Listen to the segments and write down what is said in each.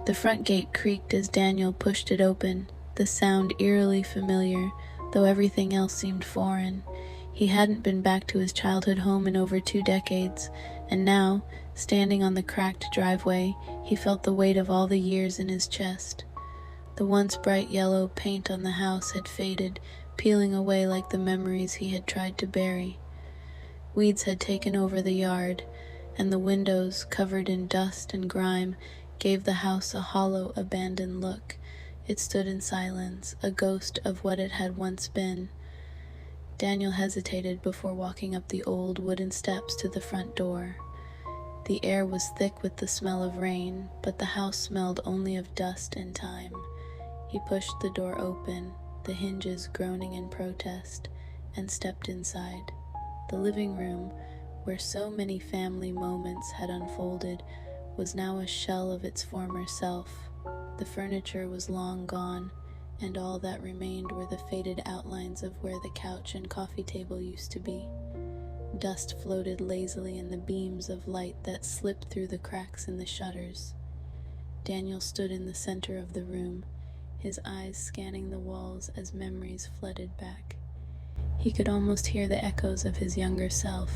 The front gate creaked as Daniel pushed it open, the sound eerily familiar, though everything else seemed foreign. He hadn't been back to his childhood home in over 2 decades, and now, standing on the cracked driveway, he felt the weight of all the years in his chest. The once bright yellow paint on the house had faded, peeling away like the memories he had tried to bury. Weeds had taken over the yard, and the windows, covered in dust and grime, gave the house a hollow, abandoned look. It stood in silence, a ghost of what it had once been. Daniel hesitated before walking up the old wooden steps to the front door. The air was thick with the smell of rain, but the house smelled only of dust and time. He pushed the door open, the hinges groaning in protest, and stepped inside. The living room, where so many family moments had unfolded, was now a shell of its former self. The furniture was long gone, and all that remained were the faded outlines of where the couch and coffee table used to be. Dust floated lazily in the beams of light that slipped through the cracks in the shutters. Daniel stood in the center of the room, his eyes scanning the walls as memories flooded back. He could almost hear the echoes of his younger self,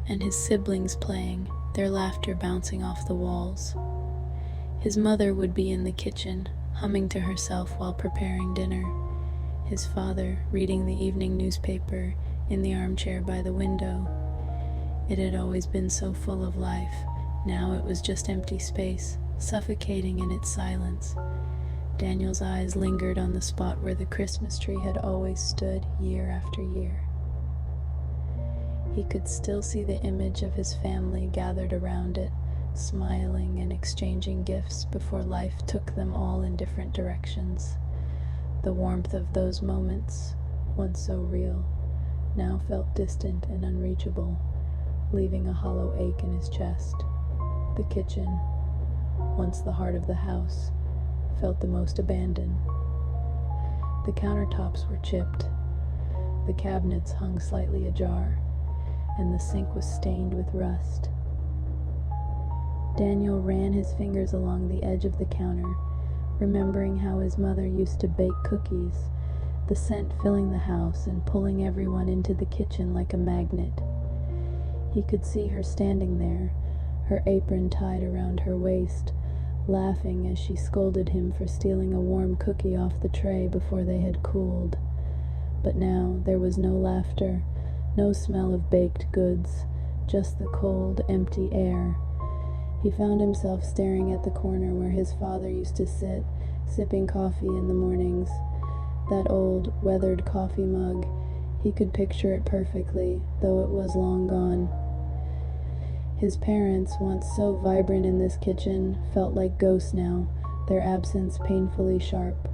and his siblings playing, their laughter bouncing off the walls. His mother would be in the kitchen, humming to herself while preparing dinner. His father reading the evening newspaper in the armchair by the window. It had always been so full of life. Now it was just empty space, suffocating in its silence. Daniel's eyes lingered on the spot where the Christmas tree had always stood year after year. He could still see the image of his family gathered around it, smiling and exchanging gifts before life took them all in different directions. The warmth of those moments, once so real, now felt distant and unreachable, leaving a hollow ache in his chest. The kitchen, once the heart of the house, felt the most abandoned. The countertops were chipped, the cabinets hung slightly ajar, and the sink was stained with rust. Daniel ran his fingers along the edge of the counter, remembering how his mother used to bake cookies, the scent filling the house and pulling everyone into the kitchen like a magnet. He could see her standing there, her apron tied around her waist, laughing as she scolded him for stealing a warm cookie off the tray before they had cooled. But now there was no laughter, no smell of baked goods, just the cold, empty air. He found himself staring at the corner where his father used to sit, sipping coffee in the mornings. That old, weathered coffee mug, he could picture it perfectly, though it was long gone. His parents, once so vibrant in this kitchen, felt like ghosts now, their absence painfully sharp.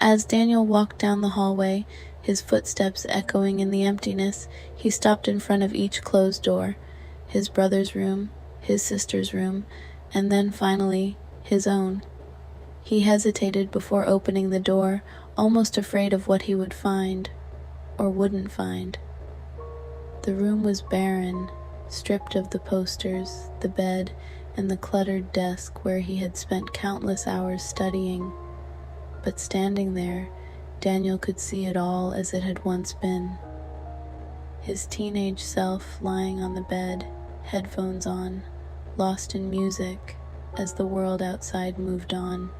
As Daniel walked down the hallway, his footsteps echoing in the emptiness, he stopped in front of each closed door. His brother's room, his sister's room, and then finally, his own. He hesitated before opening the door, almost afraid of what he would find, or wouldn't find. The room was barren, stripped of the posters, the bed, and the cluttered desk where he had spent countless hours studying. But standing there, Daniel could see it all as it had once been. His teenage self lying on the bed, headphones on, lost in music, as the world outside moved on.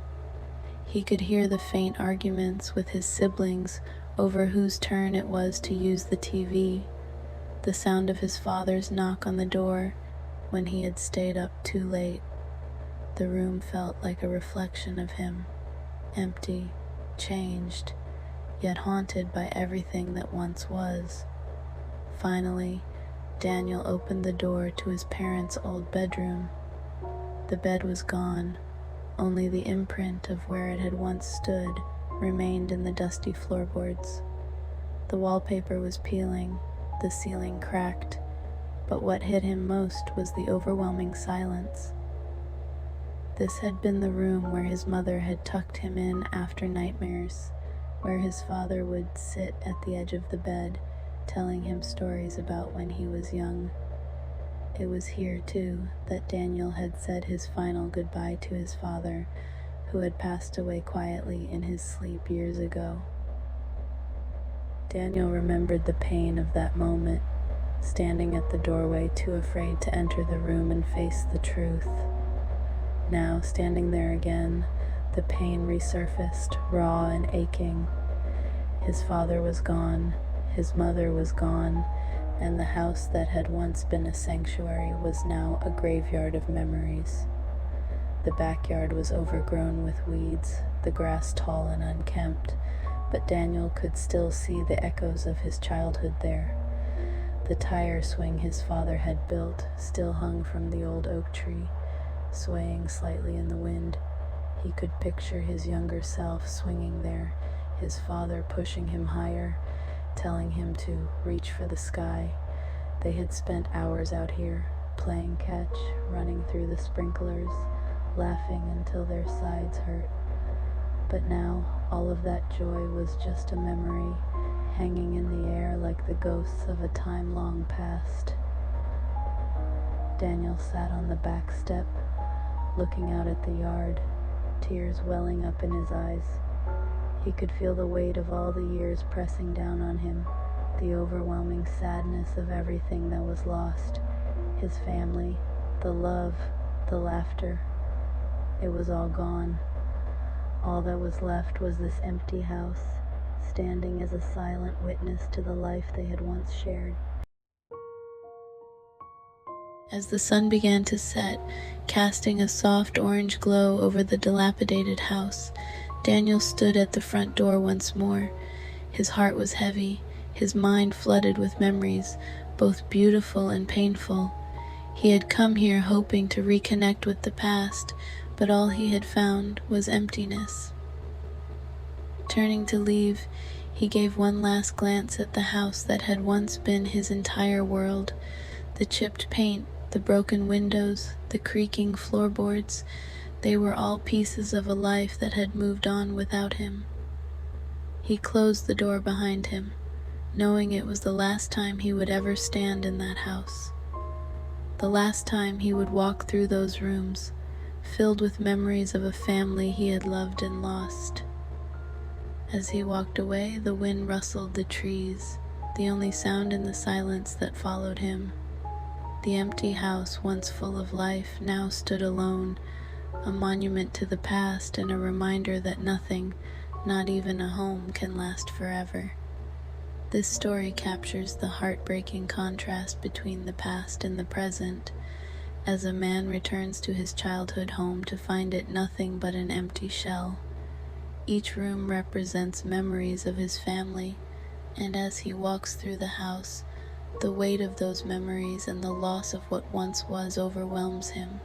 He could hear the faint arguments with his siblings over whose turn it was to use the TV, the sound of his father's knock on the door when he had stayed up too late. The room felt like a reflection of him, empty, changed, yet haunted by everything that once was. Finally, Daniel opened the door to his parents' old bedroom. The bed was gone. Only the imprint of where it had once stood remained in the dusty floorboards. The wallpaper was peeling, the ceiling cracked, but what hit him most was the overwhelming silence. This had been the room where his mother had tucked him in after nightmares, where his father would sit at the edge of the bed, telling him stories about when he was young. It was here, too, that Daniel had said his final goodbye to his father, who had passed away quietly in his sleep years ago. Daniel remembered the pain of that moment, standing at the doorway too afraid to enter the room and face the truth. Now, standing there again, the pain resurfaced, raw and aching. His father was gone, his mother was gone, and the house that had once been a sanctuary was now a graveyard of memories. The backyard was overgrown with weeds, the grass tall and unkempt, but Daniel could still see the echoes of his childhood there. The tire swing his father had built still hung from the old oak tree, swaying slightly in the wind. He could picture his younger self swinging there, his father pushing him higher, telling him to reach for the sky. They had spent hours out here, playing catch, running through the sprinklers, laughing until their sides hurt. But now, all of that joy was just a memory, hanging in the air like the ghosts of a time long past. Daniel sat on the back step, looking out at the yard, tears welling up in his eyes. He could feel the weight of all the years pressing down on him, the overwhelming sadness of everything that was lost. His family, the love, the laughter. It was all gone. All that was left was this empty house, standing as a silent witness to the life they had once shared. As the sun began to set, casting a soft orange glow over the dilapidated house, Daniel stood at the front door once more. His heart was heavy, his mind flooded with memories, both beautiful and painful. He had come here hoping to reconnect with the past, but all he had found was emptiness. Turning to leave, he gave one last glance at the house that had once been his entire world. The chipped paint, the broken windows, the creaking floorboards, they were all pieces of a life that had moved on without him. He closed the door behind him, knowing it was the last time he would ever stand in that house. The last time he would walk through those rooms, filled with memories of a family he had loved and lost. As he walked away, the wind rustled the trees, the only sound in the silence that followed him. The empty house, once full of life, now stood alone, a monument to the past and a reminder that nothing, not even a home, can last forever. This story captures the heartbreaking contrast between the past and the present, as a man returns to his childhood home to find it nothing but an empty shell. Each room represents memories of his family, and as he walks through the house, the weight of those memories and the loss of what once was overwhelms him.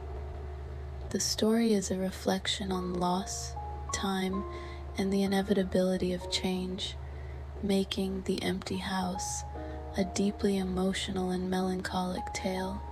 The story is a reflection on loss, time, and the inevitability of change, making The Empty House a deeply emotional and melancholic tale.